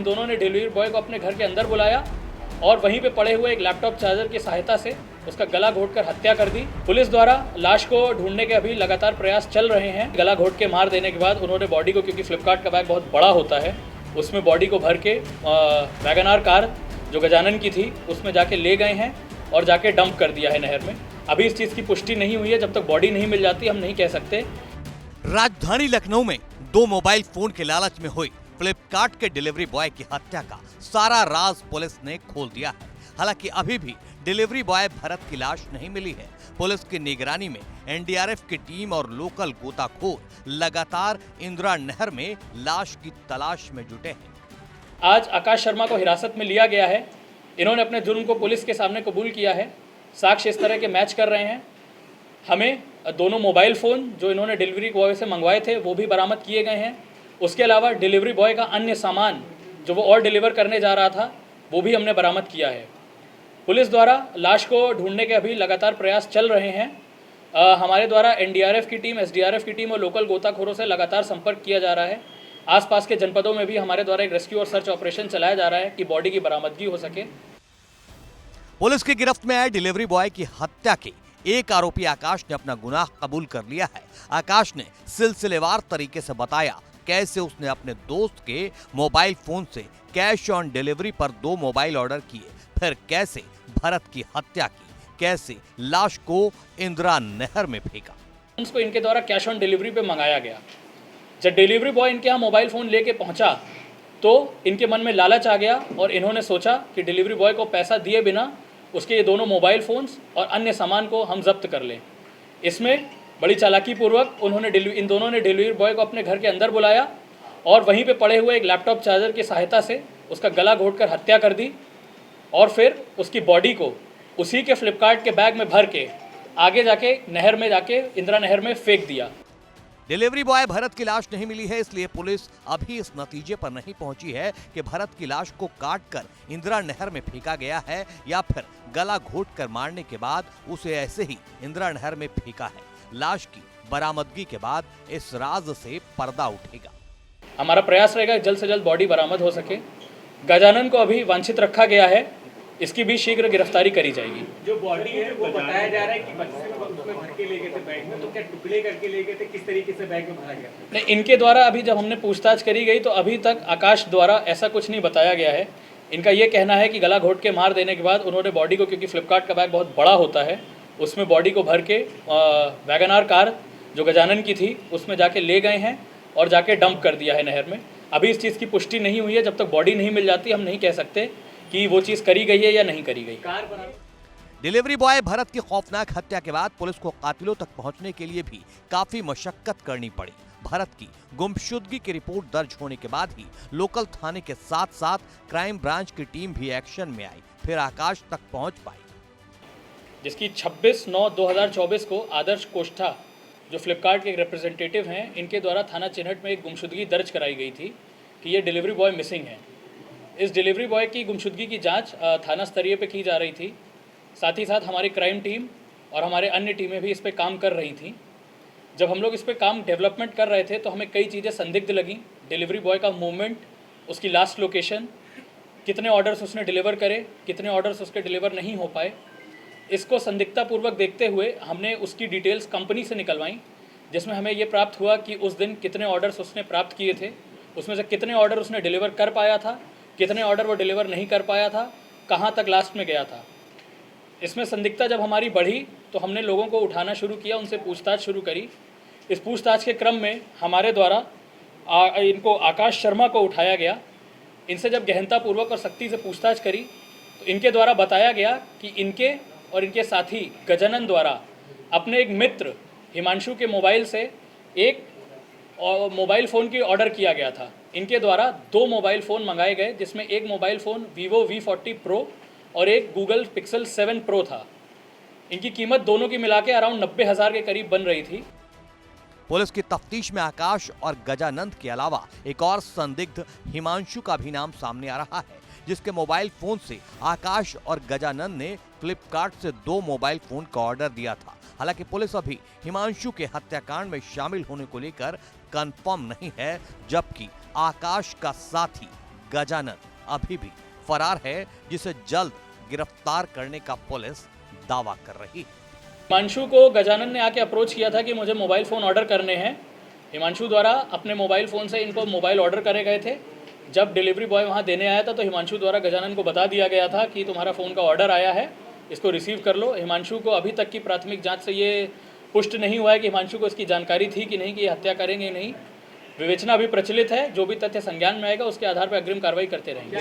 इन दोनों ने delivery boy को अपने घर के अंदर बुलाया और वहीं पे पड़े हुए एक लैपटॉप चार्जर की सहायता से उसका गला घोंटकर हत्या कर दी। पुलिस द्वारा लाश को ढूंढने के अभी लगातार प्रयास चल रहे हैं। गला घोंट के मार देने के बाद उन्होंने बॉडी को, क्योंकि फ्लिपकार्ट का बैग बहुत बड़ा होता है, उसमें बॉडी को भर के वैगनार कार जो गजानन की थी उसमें जाके ले गए हैं और जाके डंप कर दिया है नहर में। अभी इस चीज़ की पुष्टि नहीं हुई है, जब तक बॉडी नहीं मिल जाती हम नहीं कह सकते। राजधानी लखनऊ में 2 मोबाइल फोन के लालच में हुई फ्लिपकार्ट के डिलीवरी बॉय की हत्या का सारा राज पुलिस ने खोल दिया है। हालांकि अभी भी डिलीवरी बॉय भरत की लाश नहीं मिली है। पुलिस की निगरानी में एनडीआरएफ की टीम और लोकल गोताखोर लगातार इंदिरा नहर में लाश की तलाश में जुटे हैं। आज आकाश शर्मा को हिरासत में लिया गया है। इन्होंने अपने जुर्म को पुलिस के सामने कबूल किया है। साक्ष्य इस तरह के मैच कर रहे हैं। हमें दोनों मोबाइल फ़ोन जो इन्होंने डिलीवरी बॉय से मंगवाए थे वो भी बरामद किए गए हैं। उसके अलावा डिलीवरी बॉय का अन्य सामान जो वो और डिलीवर करने जा रहा था वो भी हमने बरामद किया है। पुलिस द्वारा लाश को ढूंढने के अभी लगातार प्रयास चल रहे हैं। हमारे द्वारा एनडीआरएफ की टीम, एसडीआरएफ की टीम और लोकल गोताखोरों से लगातार संपर्क किया जा रहा है। आसपास के जनपदों में भी हमारे द्वारा एक रेस्क्यू और सर्च ऑपरेशन चलाया जा रहा है कि बॉडी की बरामदगी हो सके। पुलिस की गिरफ्त में आए डिलीवरी बॉय की हत्या के एक आरोपी आकाश ने अपना गुनाह कबूल कर लिया है। आकाश ने सिलसिलेवार तरीके से बताया कैसे उसने अपने दोस्त के मोबाइल फोन से कैश ऑन डिलीवरी पर 2 मोबाइल ऑर्डर किए, फिर कैसे भरत की हत्या की, कैसे लाश को इंदिरा नहर में फेंका। उसको इनके द्वारा कैश ऑन डिलीवरी पे मंगाया गया। जब डिलीवरी बॉय इनके यहाँ मोबाइल फ़ोन लेके पहुँचा तो इनके मन में लालच आ गया और इन्होंने सोचा कि डिलीवरी बॉय को पैसा दिए बिना उसके ये दोनों मोबाइल फ़ोन्स और अन्य सामान को हम जब्त कर लें। इसमें बड़ी चालाकी पूर्वक इन दोनों ने डिलीवरी बॉय को अपने घर के अंदर बुलाया और वहीं पे पड़े हुए एक लैपटॉप चार्जर की सहायता से उसका गला घोंटकर हत्या कर दी और फिर उसकी बॉडी को उसी के फ्लिपकार्ट के बैग में भर के आगे जाके नहर में जाके इंदिरा नहर में फेंक दिया। डिलीवरी बॉय भरत की लाश नहीं मिली है, इसलिए पुलिस अभी इस नतीजे पर नहीं पहुंची है कि भरत की लाश को काटकर इंदिरा नहर में फेंका गया है या फिर गला घोंटकर मारने के बाद उसे ऐसे ही इंदिरा नहर में फेंका है। लाश की बरामदगी के बाद इस राज से पर्दा उठेगा। हमारा प्रयास रहेगा जल्द से जल्द बॉडी बरामद हो सके। गजानन को अभी वांछित रखा गया है, इसकी भी शीघ्र गिरफ्तारी करी जाएगी। जो बॉडी है वो बताया जा रहा है कि बच्चे उसमें भर के ले गए थे बैग में, तो क्या टुकड़े करके ले गए थे, किस तरीके से बैग में भरा गया? नहीं, इनके द्वारा अभी जब हमने पूछताछ करी गई तो अभी तक आकाश द्वारा ऐसा कुछ नहीं बताया गया है। इनका ये कहना है कि गला घोंट के मार देने के बाद उन्होंने बॉडी को, क्योंकि फ्लिपकार्ट का बैग बहुत बड़ा होता है, उसमें बॉडी को भर के वैगनार कार जो गजानन की थी उसमें जाके ले गए हैं और जाके डंप कर दिया है नहर में। अभी इस चीज़ की पुष्टि नहीं हुई है, जब तक बॉडी नहीं मिल जाती हम नहीं कह सकते कि वो चीज़ करी गई है या नहीं करी गई। डिलीवरी बॉय भरत की खौफनाक हत्या के बाद पुलिस को कातिलों तक पहुंचने के लिए भी काफी मशक्कत करनी पड़ी। भरत की गुमशुदगी की रिपोर्ट दर्ज होने के बाद ही लोकल थाने के साथ साथ क्राइम ब्रांच की टीम भी एक्शन में आई, फिर आकाश तक पहुंच पाई। जिसकी 26/9/2024 को आदर्श कोष्ठा जो फ्लिपकार्ट के एक रिप्रेजेंटेटिव हैं, इनके द्वारा थाना चिन्हट में एक गुमशुदगी दर्ज कराई गई थी कि ये डिलीवरी बॉय मिसिंग है। इस डिलीवरी बॉय की गुमशुदगी की जांच थाना स्तरीय पे की जा रही थी। साथ ही साथ हमारी क्राइम टीम और हमारे अन्य टीमें भी इस पे काम कर रही थी। जब हम लोग इस पे काम डेवलपमेंट कर रहे थे तो हमें कई चीज़ें संदिग्ध लगीं। डिलीवरी बॉय का मूवमेंट, उसकी लास्ट लोकेशन, कितने ऑर्डर्स उसने डिलीवर करे, कितने ऑर्डर्स उसके डिलीवर नहीं हो पाए, इसको संदिग्धतापूर्वक देखते हुए हमने उसकी डिटेल्स कंपनी से निकलवाई, जिसमें हमें ये प्राप्त हुआ कि उस दिन कितने ऑर्डर्स उसने प्राप्त किए थे, उसमें से कितने ऑर्डर उसने डिलीवर कर पाया था, कितने ऑर्डर वो डिलीवर नहीं कर पाया था, कहाँ तक लास्ट में गया था। इसमें संदिग्धता जब हमारी बढ़ी तो हमने लोगों को उठाना शुरू किया, उनसे पूछताछ शुरू करी। इस पूछताछ के क्रम में हमारे द्वारा इनको आकाश शर्मा को उठाया गया। इनसे जब गहनतापूर्वक और सख्ती से पूछताछ करी तो इनके द्वारा बताया गया कि इनके और इनके साथी गजानन द्वारा अपने एक मित्र हिमांशु के मोबाइल से एक मोबाइल फ़ोन की ऑर्डर किया गया था। इनके द्वारा 2 मोबाइल फ़ोन मंगाए गए, जिसमें एक mobile phone Vivo V40 Pro और एक Google Pixel 7 Pro था। इनकी कीमत दोनों की मिला के अराउंड 90,000 के करीब बन रही थी। पुलिस की तफ्तीश में आकाश और गजानंद के अलावा एक और संदिग्ध हिमांशु का भी नाम सामने आ रहा है, जिसके मोबाइल फोन से आकाश और गजानंद ने फ्लिपकार्ट से 2 मोबाइल फोन का ऑर्डर दिया था। हालांकि पुलिस अभी हिमांशु के हत्याकांड में शामिल होने को लेकर कंफर्म नहीं है, जबकि आकाश का साथी गजानन अभी भी फरार है, जिसे जल्द गिरफ्तार करने का पुलिस दावा कर रही है। हिमांशु को गजानन ने आके अप्रोच किया था कि मुझे मोबाइल फ़ोन ऑर्डर करने हैं। हिमांशु द्वारा अपने मोबाइल फ़ोन से इनको मोबाइल ऑर्डर करे गए थे। जब डिलीवरी बॉय वहाँ देने आया था तो हिमांशु द्वारा गजानन को बता दिया गया था कि तुम्हारा फ़ोन का ऑर्डर आया है, इसको रिसीव कर लो। हिमांशु को अभी तक की प्राथमिक जांच से ये पुष्ट नहीं हुआ है कि हिमांशु को इसकी जानकारी थी कि नहीं कि ये हत्या करेंगे नहीं। विवेचना अभी प्रचलित है, जो भी तथ्य संज्ञान में आएगा उसके आधार पर अग्रिम कार्रवाई करते रहेंगे।